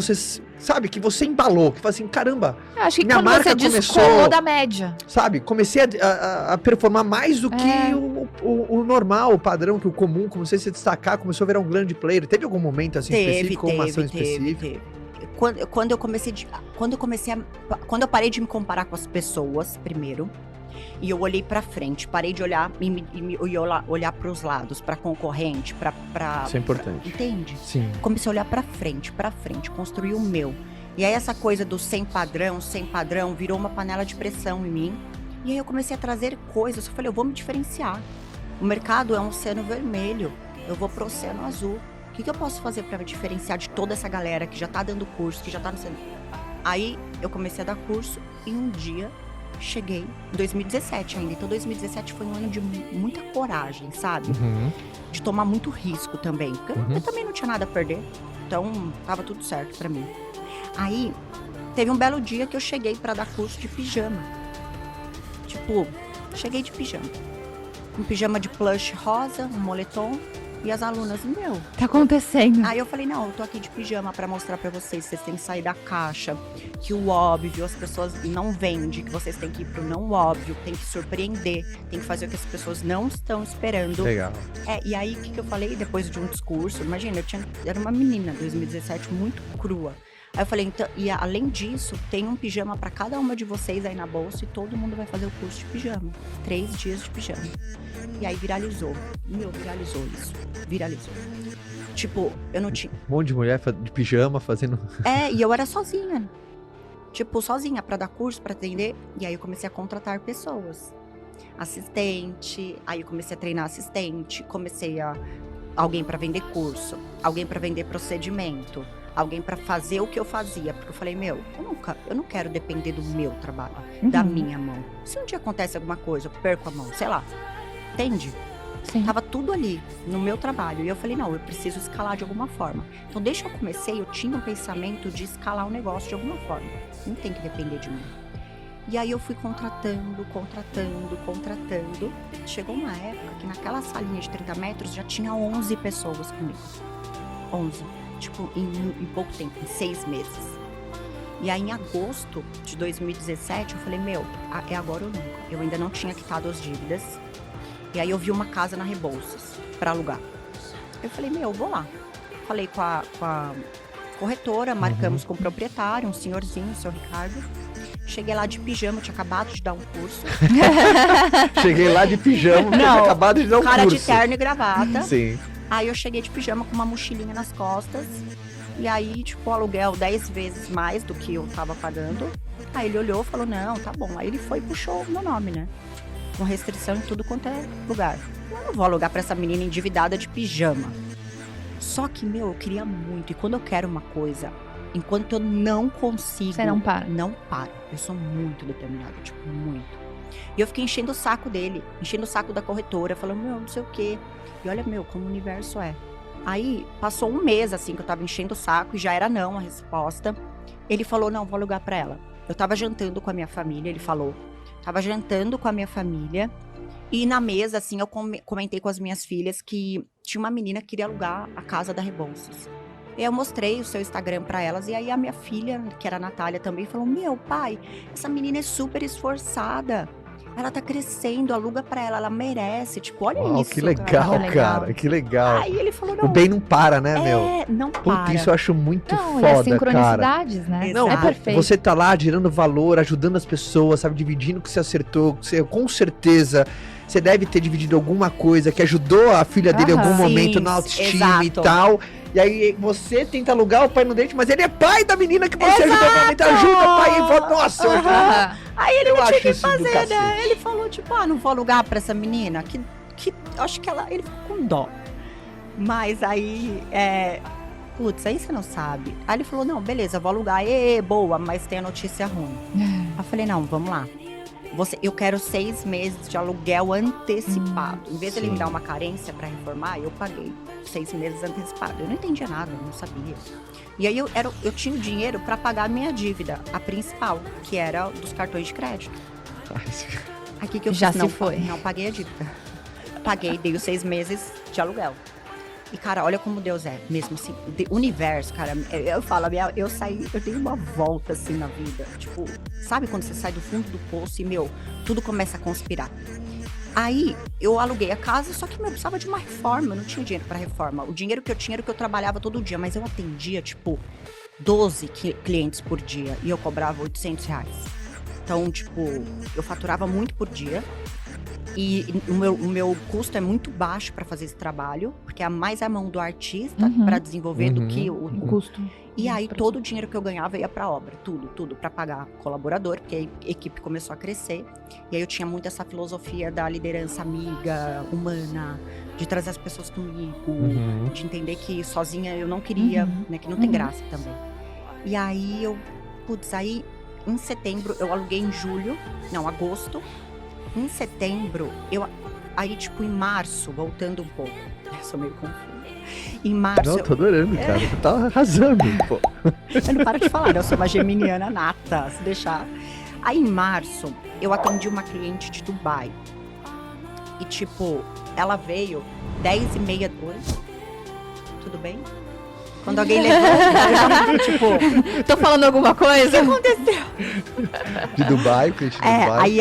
você, sabe, que você embalou, que fala assim, caramba, Eu acho que minha quando marca você descolou começou, da média. sabe, comecei a performar mais do que o normal, o padrão, que o comum, comecei a se destacar, começou a virar um grande player. Teve algum momento assim específico, ou uma ação específica? Quando eu parei de me comparar com as pessoas, primeiro, e eu olhei pra frente, parei de olhar olhar pros lados, pra concorrente, pra... Isso é importante. Entende? Sim. Comecei a olhar pra frente, construir o meu. E aí essa coisa do sem padrão, virou uma panela de pressão em mim. E aí eu comecei a trazer coisas, eu falei, eu vou me diferenciar. O mercado é um oceano vermelho, eu vou pro oceano azul. O que eu posso fazer pra me diferenciar de toda essa galera que já tá dando curso, que já tá no centro? Aí eu comecei a dar curso e um dia cheguei, em 2017 ainda. Então 2017 foi um ano de muita coragem, sabe? Uhum. De tomar muito risco também. Porque eu também não tinha nada a perder. Então tava tudo certo pra mim. Aí teve um belo dia que eu cheguei pra dar curso de pijama. Tipo, cheguei de pijama. Um pijama de plush rosa, um moletom. E as alunas, meu... Tá acontecendo. Aí eu falei, não, eu tô aqui de pijama pra mostrar pra vocês têm que sair da caixa, que o óbvio, as pessoas não vendem, que vocês têm que ir pro não óbvio, tem que surpreender, tem que fazer o que as pessoas não estão esperando. Legal. E aí, o que eu falei depois de um discurso? Imagina, era uma menina, 2017, muito crua. Aí eu falei, então, e além disso, tem um pijama pra cada uma de vocês aí na bolsa e todo mundo vai fazer o curso de pijama. 3 dias de pijama. E aí viralizou. Viralizou isso. Viralizou. Tipo, eu não tinha... Um monte de mulher de pijama fazendo... E eu era sozinha. Tipo, sozinha pra dar curso, pra atender. E aí eu comecei a contratar pessoas. Assistente, aí eu comecei a treinar assistente, alguém pra vender curso, alguém pra vender procedimento, alguém pra fazer o que eu fazia. Porque eu falei, eu não quero depender do meu trabalho, da minha mão. Se um dia acontece alguma coisa, eu perco a mão, sei lá. Entende? Sim. Tava tudo ali, no meu trabalho. E eu falei, não, eu preciso escalar de alguma forma. Então, desde que eu comecei, eu tinha um pensamento de escalar o negócio de alguma forma. Não tem que depender de mim. E aí eu fui contratando. Chegou uma época que naquela salinha de 30 metros já tinha 11 pessoas comigo. 11. Tipo, em pouco tempo, em 6 meses. E aí, em agosto de 2017, eu falei, é agora ou nunca. Eu ainda não tinha quitado as dívidas. E aí eu vi uma casa na Rebouças pra alugar. Eu falei, vou lá. Falei com a corretora, marcamos com o proprietário, um senhorzinho, o seu Ricardo. Cheguei lá de pijama, eu tinha acabado de dar um curso. Cheguei lá de pijama, tinha acabado de dar um curso. Cara de terno e gravata. Sim. Aí eu cheguei de pijama com uma mochilinha nas costas. E aí, tipo, o aluguel 10 vezes mais do que eu tava pagando. Aí ele olhou e falou, não, tá bom. Aí ele foi e puxou o meu nome, né? Com restrição em tudo quanto é lugar. Eu não vou alugar pra essa menina endividada de pijama. Só que, eu queria muito. E quando eu quero uma coisa, enquanto eu não consigo... Você não para. Não para. Eu sou muito determinada, tipo, muito. E eu fiquei enchendo o saco dele, enchendo o saco da corretora, falando, não sei o quê. E olha, como o universo é. Aí, passou um mês, assim, que eu tava enchendo o saco e já era não a resposta. Ele falou, não, vou alugar pra ela. Eu tava jantando com a minha família, ele falou. Tava jantando com a minha família e na mesa, assim, eu comentei com as minhas filhas que tinha uma menina que queria alugar a casa da Rebouças. E eu mostrei o seu Instagram pra elas e aí a minha filha, que era a Natália, também falou, pai, essa menina é super esforçada. Ela tá crescendo, aluga pra ela merece. Tipo, olha isso. Que legal, cara. Que legal. Aí ele falou, não. O bem não para, né, não para. Puta, isso eu acho muito foda, e as cara. sincronicidades, né? Não, é perfeito. Você tá lá gerando valor, ajudando as pessoas, sabe? Dividindo o que você acertou. Com certeza, você deve ter dividido alguma coisa que ajudou a filha dele em algum momento na autoestima e tal. E aí você tenta alugar o pai no dente, mas ele é pai da menina que você ajudou a momento. Ajuda, pai. E fala, nossa, eu ajudo. Aí ele não tinha o que fazer, né? Ele falou, tipo, não vou alugar pra essa menina. Que acho que ele ficou com dó. Mas aí, putz, aí você não sabe. Aí ele falou, não, beleza, vou alugar. Boa, mas tem a notícia ruim. Aí eu falei, não, vamos lá. Eu quero 6 meses de aluguel antecipado. Em vez de ele me dar uma carência pra reformar, eu paguei 6 meses antecipado. Eu não entendia nada, eu não sabia. E aí eu tinha o dinheiro pra pagar a minha dívida, a principal, que era dos cartões de crédito. Aqui que eu já fiz, se foi. Não paguei a dívida. Paguei, dei os 6 meses de aluguel. E, cara, olha como Deus é, mesmo assim, universo, cara, eu falo, eu saí, eu dei uma volta, assim, na vida, tipo, sabe quando você sai do fundo do poço e, tudo começa a conspirar? Aí, eu aluguei a casa, só que, eu precisava de uma reforma, eu não tinha dinheiro pra reforma, o dinheiro que eu tinha era o que eu trabalhava todo dia, mas eu atendia, tipo, 12 clientes por dia, e eu cobrava R$800. Então, tipo, eu faturava muito por dia. E o meu custo é muito baixo para fazer esse trabalho, porque é mais a mão do artista para desenvolver do que o custo. E aí todo o dinheiro que eu ganhava ia para obra, tudo para pagar colaborador, porque a equipe começou a crescer. E aí eu tinha muito essa filosofia da liderança amiga, humana, de trazer as pessoas comigo, de entender que sozinha eu não queria, né, que não tem graça também. E aí aí em setembro eu aluguei agosto. Em setembro, aí tipo em março, voltando um pouco, eu sou meio confusa. Em março... Não, eu tô adorando, cara, você tá arrasando, pô. Eu não paro de falar, eu sou uma geminiana nata, se deixar. Aí em março, eu atendi uma cliente de Dubai. E tipo, ela veio 10h30, tudo bem? Quando alguém levanta, tipo... Tô falando alguma coisa? O que aconteceu? De Dubai, cliente de Dubai. Aí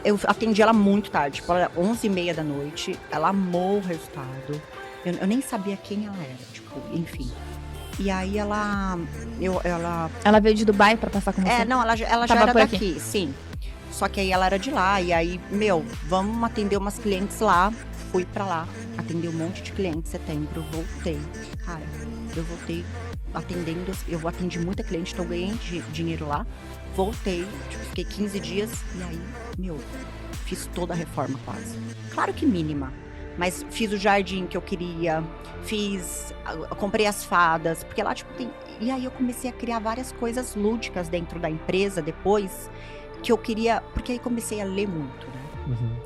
eu atendi ela muito tarde, tipo, era 11h30 da noite, ela amou o resultado. Eu nem sabia quem ela era, tipo, enfim. E aí ela veio de Dubai pra passar com você? Não, ela já era daqui, sim. Só que aí ela era de lá, e aí, vamos atender umas clientes lá. Fui pra lá, atendi um monte de clientes em setembro, voltei. Cara, eu voltei atendendo, eu atendi muita cliente, então eu ganhei dinheiro lá. Voltei, tipo, fiquei 15 dias e aí, fiz toda a reforma quase. Claro que mínima, mas fiz o jardim que eu queria, comprei as fadas, porque lá, tipo, tem... E aí eu comecei a criar várias coisas lúdicas dentro da empresa depois, que eu queria, porque aí comecei a ler muito, né?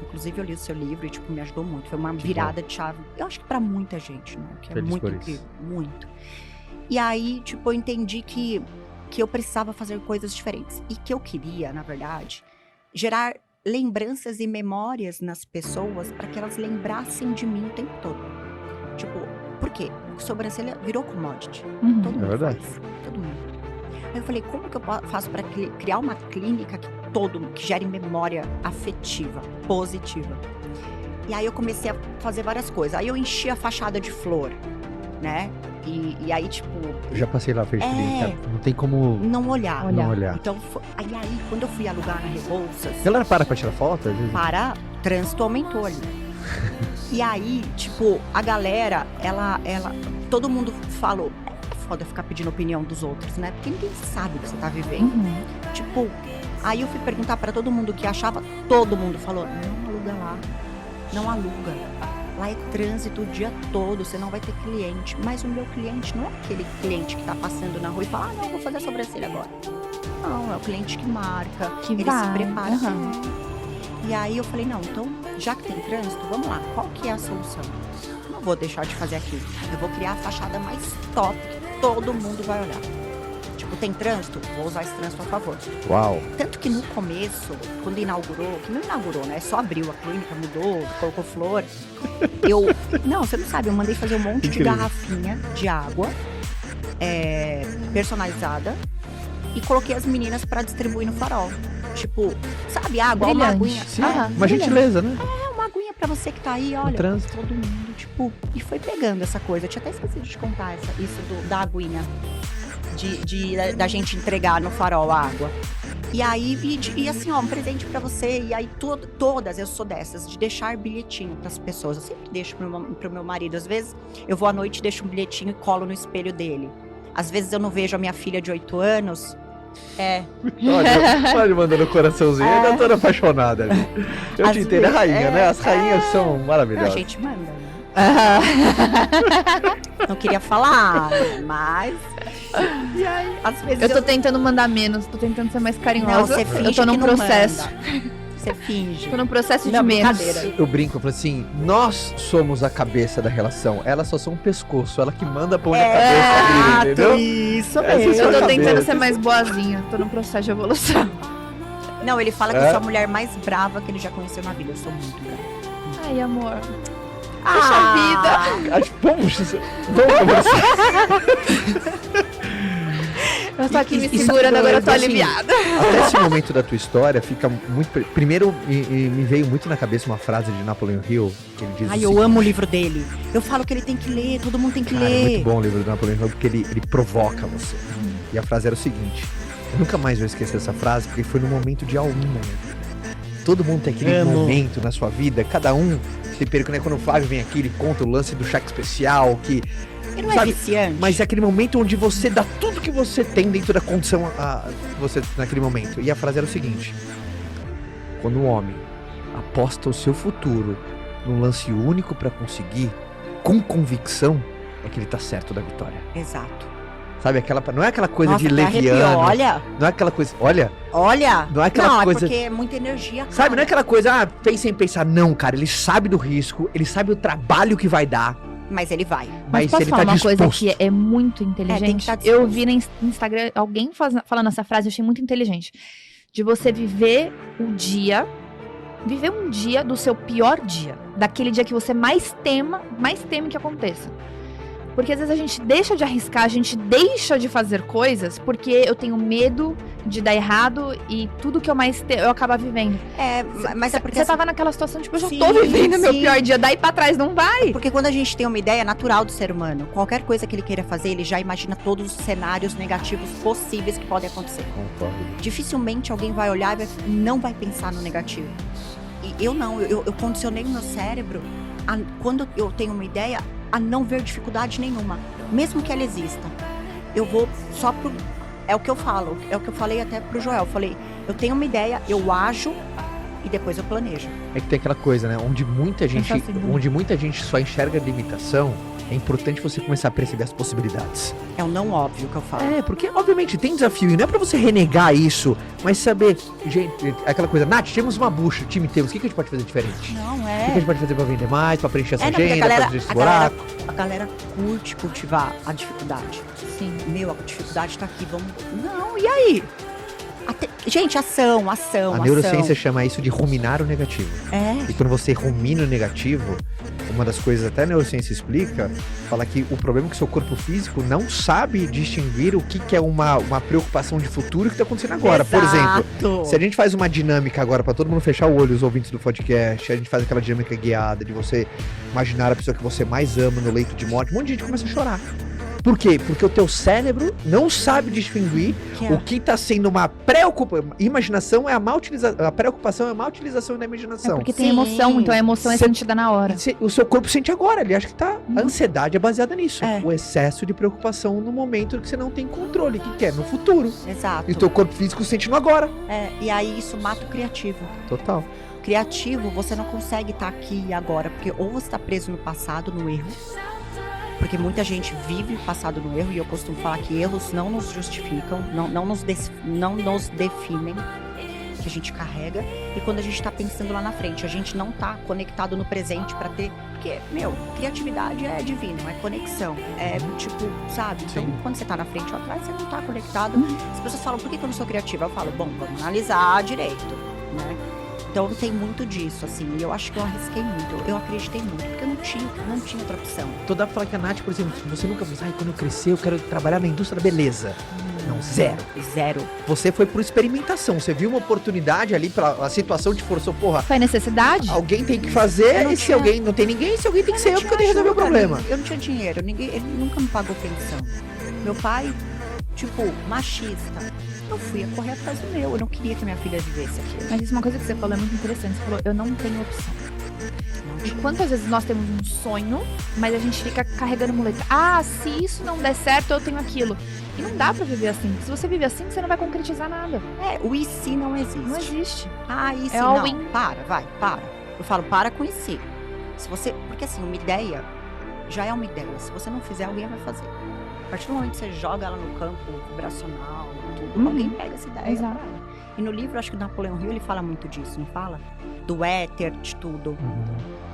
Inclusive eu li o seu livro e tipo, me ajudou muito, foi uma virada de chave, eu acho que pra muita gente, né, que é muito incrível, muito. E aí, tipo, eu entendi que eu precisava fazer coisas diferentes e que eu queria, na verdade, gerar lembranças e memórias nas pessoas para que elas lembrassem de mim o tempo todo. Tipo, por quê? Sobrancelha virou commodity, todo mundo faz, todo mundo. Aí eu falei, como que eu faço para criar uma clínica que gere memória afetiva, positiva? E aí eu comecei a fazer várias coisas. Aí eu enchi a fachada de flor, né? E aí, tipo... Eu já passei lá, fez clínica, não tem como... Não olhar. Então, aí, quando eu fui alugar na Rebouças... A galera para pra tirar foto? Para, trânsito aumentou ali. E aí, tipo, a galera, todo mundo falou... Foda ficar pedindo opinião dos outros, né? Porque ninguém sabe o que você tá vivendo. Tipo, aí eu fui perguntar pra todo mundo o que achava, todo mundo falou, não aluga lá, não aluga. Lá é trânsito o dia todo, você não vai ter cliente. Mas o meu cliente não é aquele cliente que tá passando na rua e fala, não, vou fazer a sobrancelha agora. Não, é o cliente que marca, ele se prepara. E aí eu falei, não, então, já que tem trânsito, vamos lá, qual que é a solução? Não vou deixar de fazer aquilo, eu vou criar a fachada mais top, todo mundo vai olhar. Tipo, tem trânsito? Vou usar esse trânsito a favor. Uau! Tanto que no começo, quando inaugurou, que não inaugurou, né? Só abriu a clínica, mudou, colocou flor. Não, você não sabe, eu mandei fazer um monte de garrafinha de água personalizada e coloquei as meninas pra distribuir no farol. Tipo, sabe, água, uma aguinha. Sim, uma gentileza, né? Uma aguinha pra você que tá aí, olha, todo mundo, tipo, e foi pegando essa coisa. Eu tinha até esquecido de contar isso da aguinha, da gente entregar no farol a água. E aí, e assim, ó, um presente pra você. E aí, todas eu sou dessas, de deixar bilhetinho pras pessoas. Eu sempre deixo pro meu marido. Às vezes, eu vou à noite, deixo um bilhetinho e colo no espelho dele. Às vezes, eu não vejo a minha filha de 8 anos. Pode mandar no coraçãozinho, eu ainda tô apaixonada ali. Eu te entendo, a rainha, né? As rainhas são maravilhosas. A gente manda, né? Não queria falar, mas... E aí, às vezes eu tô tentando mandar menos, tô tentando ser mais carinhosa. Não, você finge eu tô num processo. Você finge. Tô num processo de menos. Eu brinco, eu falo assim, nós somos a cabeça da relação, elas só são um pescoço, ela que manda pão na cabeça dele, entendeu? Isso mesmo. Eu tô tentando ser mais boazinha, tô num processo de evolução. Não, ele fala que eu sou a mulher mais brava que ele já conheceu na vida, eu sou muito brava. Ai, amor. Poxa vida! Vamos conversar. Eu tô aqui me segurando, agora eu tô aliviada. Até esse momento da tua história fica muito... Primeiro, me veio muito na cabeça uma frase de Napoleon Hill, que ele diz eu amo o livro dele. Eu falo que ele tem que ler, todo mundo tem que ler. É muito bom o livro do Napoleon Hill, porque ele provoca você. E a frase era o seguinte, eu nunca mais vou esquecer essa frase, porque foi no momento de Alwin na minha vida. Todo mundo tem aquele momento na sua vida, cada um... Quando o Flávio vem aqui, ele conta o lance do cheque especial, que... Ele não é viciante. Mas é aquele momento onde você dá tudo que você tem dentro da condição você naquele momento. E a frase era o seguinte: quando um homem aposta o seu futuro num lance único pra conseguir, com convicção, é que ele tá certo da vitória. Exato. Sabe, não é aquela coisa de leviano. leviano. Olha. Não é aquela coisa, olha. Não é aquela coisa. É porque é muita energia, cara. Sabe, não é aquela coisa, pensa em pensar. Não, cara, ele sabe do risco, ele sabe o trabalho que vai dar. Mas ele vai. Mas posso ele falar tá uma coisa disposto. que é muito inteligente? Eu vi no Instagram alguém falando essa frase, eu achei muito inteligente. De você viver um dia do seu pior dia. Daquele dia que você mais teme que aconteça. Porque às vezes a gente deixa de arriscar, a gente deixa de fazer coisas porque eu tenho medo de dar errado e tudo que eu mais eu acabar vivendo. Mas é porque você tava naquela situação, tipo, eu já tô vivendo meu pior dia, daí pra trás não vai. Porque quando a gente tem uma ideia natural do ser humano, qualquer coisa que ele queira fazer, ele já imagina todos os cenários negativos possíveis que podem acontecer. Concordo. Dificilmente alguém vai olhar e não vai pensar no negativo. E eu não, eu condicionei o meu cérebro quando eu tenho uma ideia, a não ver dificuldade nenhuma, mesmo que ela exista. Eu vou só pro... É o que eu falo, é o que eu falei até pro Joel. Eu falei, eu tenho uma ideia, eu ajo e depois eu planejo. É que tem aquela coisa, né? Onde muita gente só enxerga a limitação, é importante você começar a perceber as possibilidades. É o não óbvio que eu falo. Porque obviamente tem desafio, e não é pra você renegar isso, mas saber, gente, aquela coisa, Nath, temos uma bucha, time temos, o que a gente pode fazer diferente? Não, O que a gente pode fazer pra vender mais, pra preencher essa agenda, pra fazer esse buraco? A galera curte cultivar a dificuldade. Sim. A dificuldade tá aqui, vamos... Não, e aí? Gente, ação. A neurociência chama isso de ruminar o negativo. E quando você rumina o negativo, uma das coisas até a neurociência explica, fala que o problema é que o seu corpo físico não sabe distinguir o que é uma preocupação de futuro e o que está acontecendo agora. Exato. Por exemplo, se a gente faz uma dinâmica agora para todo mundo fechar o olho, os ouvintes do podcast, a gente faz aquela dinâmica guiada de você imaginar a pessoa que você mais ama no leito de morte, um monte de gente começa a chorar. Por quê? Porque o teu cérebro não sabe distinguir o que está sendo uma preocupação. Imaginação é a má utilização, a preocupação é a má utilização da imaginação. Porque tem emoção, então a emoção é sentida na hora. O seu corpo sente agora, ele acha que tá... A ansiedade é baseada nisso. O excesso de preocupação no momento que você não tem controle. O que é? No futuro. Exato. E o teu corpo físico sente no agora. E aí isso mata o criativo. Total. Criativo, você não consegue estar aqui e agora, porque ou você está preso no passado, no erro, porque muita gente vive o passado no erro, e eu costumo falar que erros não nos justificam, não nos definem, que a gente carrega, e quando a gente tá pensando lá na frente, a gente não tá conectado no presente pra ter, porque, criatividade é divino, é conexão, é tipo, sabe? Então, quando você tá na frente ou atrás, você não tá conectado. As pessoas falam, por que eu não sou criativa? Eu falo, bom, vamos analisar direito, né? Então tem muito disso, assim, e eu acho que eu arrisquei muito, eu acreditei muito, porque eu não tinha outra opção. Toda fala que a Nath, por exemplo, você nunca falou, quando eu crescer eu quero trabalhar na indústria da beleza. Não, zero. Você foi por experimentação, você viu uma oportunidade ali, a situação te forçou, porra. Foi necessidade? Alguém tem que fazer, e se alguém não tem ninguém, se alguém tem que ser eu, porque eu tenho que resolver o problema. Eu não tinha dinheiro, ele nunca me pagou pensão. Meu pai, machista. Eu fui a correr atrás do meu, eu não queria que minha filha vivesse aquilo. Mas isso é uma coisa que você falou, é muito interessante. Você falou, eu não tenho opção. E quantas vezes nós temos um sonho, mas a gente fica carregando muleta. Se isso não der certo, eu tenho aquilo. E não dá pra viver assim. Se você viver assim, você não vai concretizar nada. O e se não existe. Não existe. E se não. Para. Eu falo, para com e se. Porque assim, uma ideia já é uma ideia. Se você não fizer, alguém vai fazer. A partir do momento que você joga ela no campo vibracional, tudo, alguém pega essa ideia. Exato. E no livro, acho que o Napoleon Hill, ele fala muito disso, não fala? Do éter, de tudo.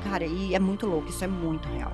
Cara, e é muito louco, isso é muito real.